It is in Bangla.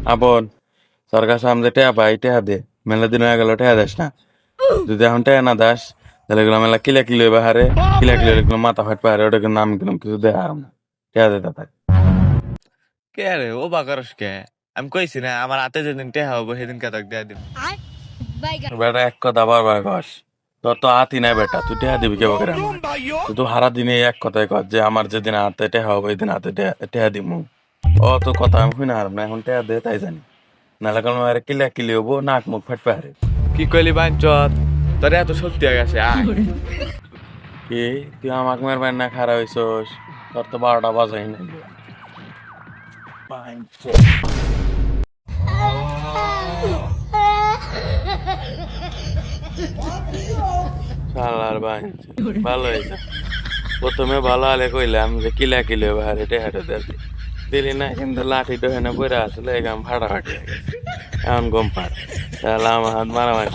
আপন সরকার সামনে টেয়া পাই টেয়া দে মেলা দিন হয়ে গেল টেয়া দেস না যদি এখন টেয়া না দাস তাহলে এগুলো মেলা কিলা কিলো বাহারে কিলা কিলো এগুলো মাথা ফাট পাহাড়ে ওটা কিন্তু আমি কিলাম কিছু দেয়া না টেয়া দে তাতে কে রে ও বাকরস কে আমি কইছি না আমার হাতে যেদিন টেহা হবো সেদিন কাতক দেয়া দিন বেটা এক কথা বারবার কস তোর তো হাতই নাই বেটা তুই টেয়া দিবি কে বকে তুই তো হারা দিনে এক কথাই কর যে আমার যেদিন হাতে টেহা হবে ওই দিন হাতে টেহা দিমু ও তো কথা আমি শুনে হারাম না এখন টেয়া দে তাই জানি নাহলে কোনো কিলা কিলি হবো নাক মুখ ফাট পাহাড়ে কি কইলি বাঞ্চত তোর এত সত্যি হয়ে গেছে আয় কি তুই আমাকে মারবার না খারাপ হইছস তোর তো 12টা বাজাই নাই শালার ভাই ভালো হয়েছে প্রথমে ভালো হলে কইলাম যে কিলা কিলো বাহার এটা হেঁটে দিতে দিলি না কিন্তু লাঠি ডোহেনে পড়ে আসলে এখানে ফাটাফাটি হয়ে গেছে এমন গম পার তাহলে আমার হাত মারামারি